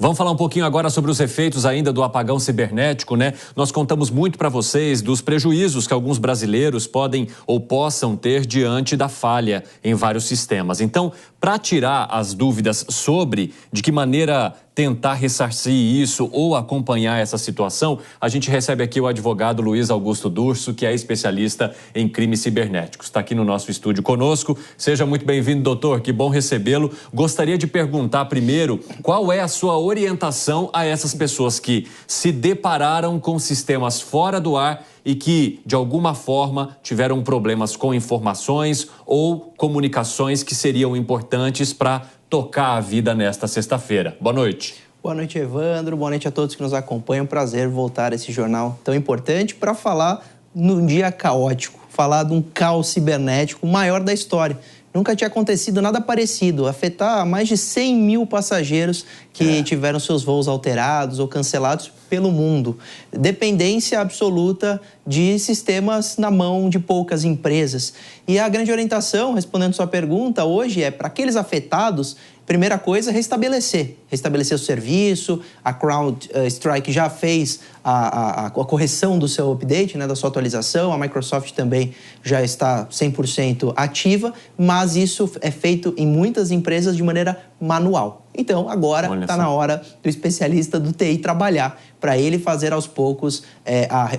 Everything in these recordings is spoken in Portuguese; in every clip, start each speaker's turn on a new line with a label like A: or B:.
A: Vamos falar um pouquinho agora sobre os efeitos ainda do apagão cibernético, né? Nós contamos muito para vocês dos prejuízos que alguns brasileiros podem ou possam ter diante da falha em vários sistemas. Então, para tirar as dúvidas sobre de que maneira tentar ressarcir isso ou acompanhar essa situação, a gente recebe aqui o advogado Luiz Augusto Durso, que é especialista em crimes cibernéticos. Está aqui no nosso estúdio conosco. Seja muito bem-vindo, doutor. Que bom recebê-lo. Gostaria de perguntar primeiro qual é a sua orientação a essas pessoas que se depararam com sistemas fora do ar e que, de alguma forma, tiveram problemas com informações ou comunicações que seriam importantes para tocar a vida nesta sexta-feira. Boa noite.
B: Boa noite, Evandro. Boa noite a todos que nos acompanham. Prazer voltar a esse jornal tão importante para falar num dia caótico, falar de um caos cibernético maior da história. Nunca tinha acontecido nada parecido, afetar mais de 100 mil passageiros que tiveram seus voos alterados ou cancelados pelo mundo. Dependência absoluta de sistemas na mão de poucas empresas. E a grande orientação, respondendo sua pergunta, hoje é para aqueles afetados, primeira coisa, restabelecer o serviço. A CrowdStrike já fez a correção do seu update, né, da sua atualização. A Microsoft também já está 100% ativa, mas isso é feito em muitas empresas de maneira manual. Então, agora está na hora do especialista do TI trabalhar para ele fazer aos poucos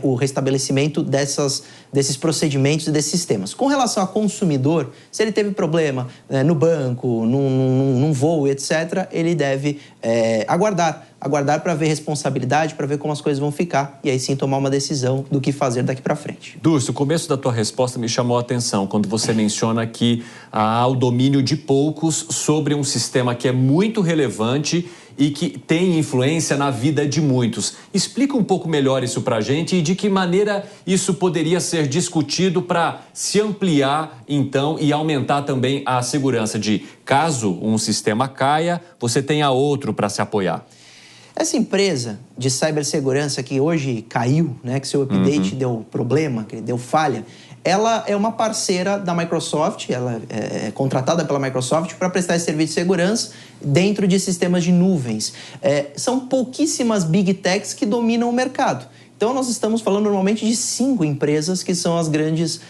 B: o restabelecimento desses procedimentos e desses sistemas. Com relação ao consumidor, se ele teve problema no banco, num voo, etc., ele deve aguardar para ver responsabilidade, para ver como as coisas vão ficar e aí sim tomar uma decisão do que fazer daqui para frente.
A: Durso, o começo da tua resposta me chamou a atenção quando você menciona que há o domínio de poucos sobre um sistema que é muito relevante e que tem influência na vida de muitos. Explica um pouco melhor isso para a gente e de que maneira isso poderia ser discutido para se ampliar, então, e aumentar também a segurança de, caso um sistema caia, você tenha outro para se apoiar.
B: Essa empresa de cibersegurança que hoje caiu, né, que seu update deu problema, que deu falha, ela é uma parceira da Microsoft, ela é contratada pela Microsoft para prestar esse serviço de segurança dentro de sistemas de nuvens. São pouquíssimas Big Techs que dominam o mercado. Então, nós estamos falando normalmente de 5 empresas que são as grandes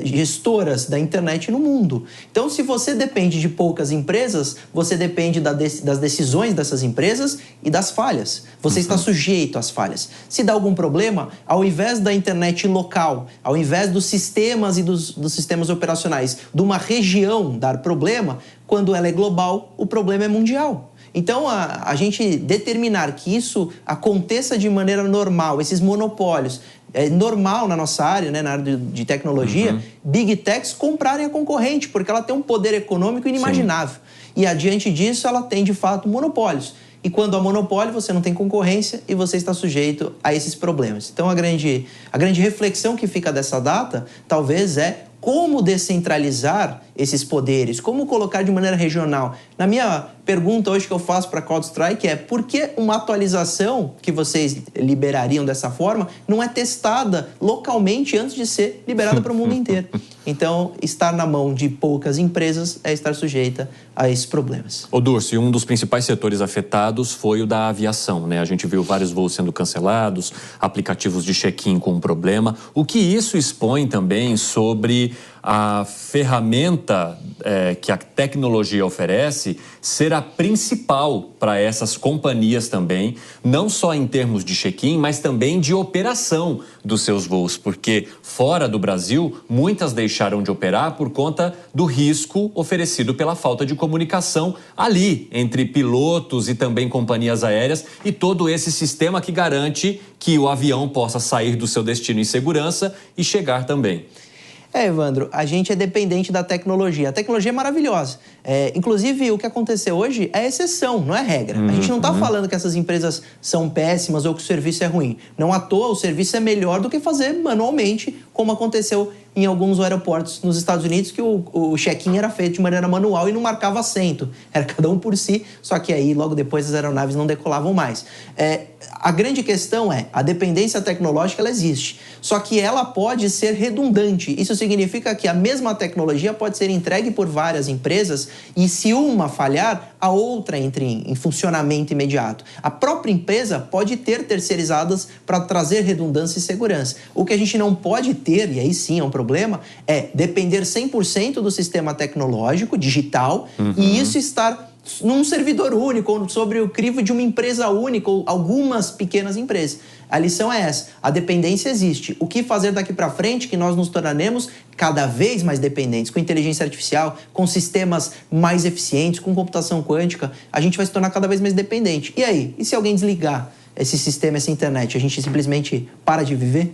B: gestoras da internet no mundo. Então, se você depende de poucas empresas, você depende das decisões dessas empresas e das falhas. Você está sujeito às falhas. Se dá algum problema, ao invés da internet local, ao invés dos sistemas e dos sistemas operacionais de uma região dar problema, quando ela é global, o problema é mundial. Então, a gente determinar que isso aconteça de maneira normal, esses monopólios, é normal na nossa área, né, na área de tecnologia, Big Techs comprarem a concorrente, porque ela tem um poder econômico inimaginável. E, adiante disso, ela tem, de fato, monopólios. E quando há monopólio, você não tem concorrência e você está sujeito a esses problemas. Então, a grande reflexão que fica dessa data, talvez, é como descentralizar esses poderes, como colocar de maneira regional. Na minha pergunta hoje que eu faço para a CrowdStrike é por que uma atualização que vocês liberariam dessa forma não é testada localmente antes de ser liberada para o mundo inteiro? Então, estar na mão de poucas empresas é estar sujeita a esses problemas.
A: Ô Durso, e um dos principais setores afetados foi o da aviação, né? A gente viu vários voos sendo cancelados, aplicativos de check-in com problema. O que isso expõe também sobre a ferramenta que a tecnologia oferece ser a principal para essas companhias também, não só em termos de check-in, mas também de operação dos seus voos, porque fora do Brasil, muitas deixaram de operar por conta do risco oferecido pela falta de comunicação ali entre pilotos e também companhias aéreas e todo esse sistema que garante que o avião possa sair do seu destino em segurança e chegar também.
B: Evandro, a gente é dependente da tecnologia. A tecnologia é maravilhosa. Inclusive, o que aconteceu hoje é exceção, não é regra. A gente não está falando que essas empresas são péssimas ou que o serviço é ruim. Não à toa, o serviço é melhor do que fazer manualmente, como aconteceu em alguns aeroportos nos Estados Unidos, que o check-in era feito de maneira manual e não marcava assento. Era cada um por si, só que aí, logo depois, as aeronaves não decolavam mais. A grande questão é, a dependência tecnológica, ela existe. Só que ela pode ser redundante. Isso significa que a mesma tecnologia pode ser entregue por várias empresas e se uma falhar, a outra entra em funcionamento imediato. A própria empresa pode ter terceirizadas para trazer redundância e segurança. O que a gente não pode ter, e aí sim é um problema, é depender 100% do sistema tecnológico, digital, e isso estar num servidor único, ou sobre o crivo de uma empresa única, ou algumas pequenas empresas. A lição é essa, a dependência existe. O que fazer daqui para frente que nós nos tornaremos cada vez mais dependentes, com inteligência artificial, com sistemas mais eficientes, com computação quântica, a gente vai se tornar cada vez mais dependente. E aí? E se alguém desligar esse sistema, essa internet, a gente simplesmente para de viver?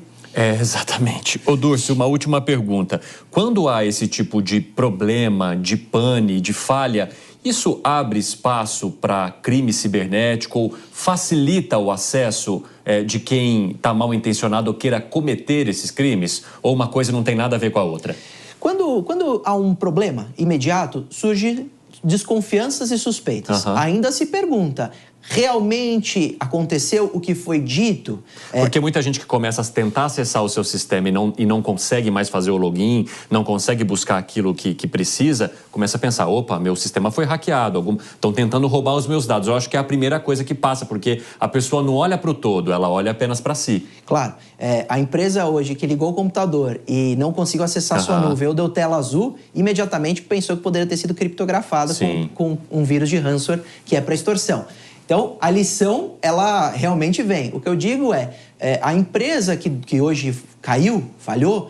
A: Exatamente. Ô Durcio, uma última pergunta. Quando há esse tipo de problema, de pane, de falha, isso abre espaço para crime cibernético ou facilita o acesso de quem está mal intencionado ou queira cometer esses crimes? Ou uma coisa não tem nada a ver com a outra?
B: Quando há um problema imediato, surgem desconfianças e suspeitas. Ainda se pergunta, realmente aconteceu o que foi dito?
A: Porque muita gente que começa a tentar acessar o seu sistema e não consegue mais fazer o login, não consegue buscar aquilo que precisa, começa a pensar, opa, meu sistema foi hackeado, estão tentando roubar os meus dados. Eu acho que é a primeira coisa que passa, porque a pessoa não olha para o todo, ela olha apenas para si.
B: Claro. A empresa hoje que ligou o computador e não conseguiu acessar sua nuvem ou deu tela azul, imediatamente pensou que poderia ter sido criptografada com um vírus de ransomware que é para extorsão. Então, a lição, ela realmente vem. O que eu digo a empresa que hoje caiu, falhou,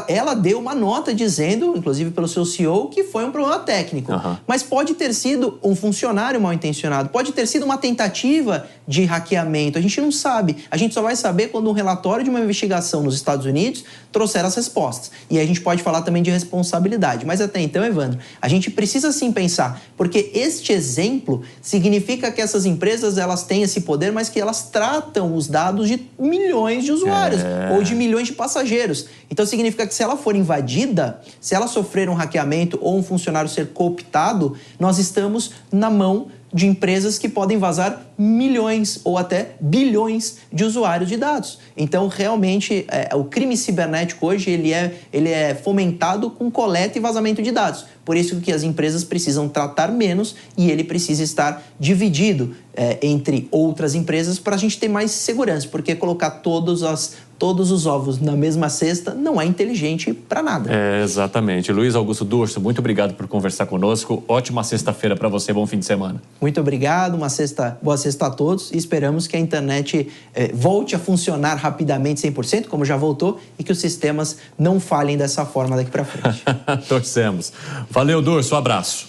B: ela deu uma nota dizendo, inclusive pelo seu CEO, que foi um problema técnico. Mas pode ter sido um funcionário mal intencionado, pode ter sido uma tentativa de hackeamento. A gente não sabe. A gente só vai saber quando um relatório de uma investigação nos Estados Unidos trouxer as respostas. E aí a gente pode falar também de responsabilidade. Mas até então, Evandro, a gente precisa sim pensar, porque este exemplo significa que essas empresas elas têm esse poder, mas que elas tratam os dados de milhões de usuários ou de milhões de passageiros. Então significa que se ela for invadida, se ela sofrer um hackeamento ou um funcionário ser cooptado, nós estamos na mão de empresas que podem vazar milhões ou até bilhões de usuários de dados. Então, realmente, o crime cibernético hoje ele é fomentado com coleta e vazamento de dados. Por isso que as empresas precisam tratar menos e ele precisa estar dividido entre outras empresas para a gente ter mais segurança, porque colocar todos os ovos na mesma cesta não é inteligente para nada.
A: Exatamente. Luiz Augusto Durso, muito obrigado por conversar conosco. Ótima sexta-feira para você, bom fim de semana.
B: Muito obrigado, boa sexta a todos e esperamos que a internet volte a funcionar rapidamente 100%, como já voltou, e que os sistemas não falhem dessa forma daqui para frente.
A: Torcemos. Valeu, Durso, um abraço.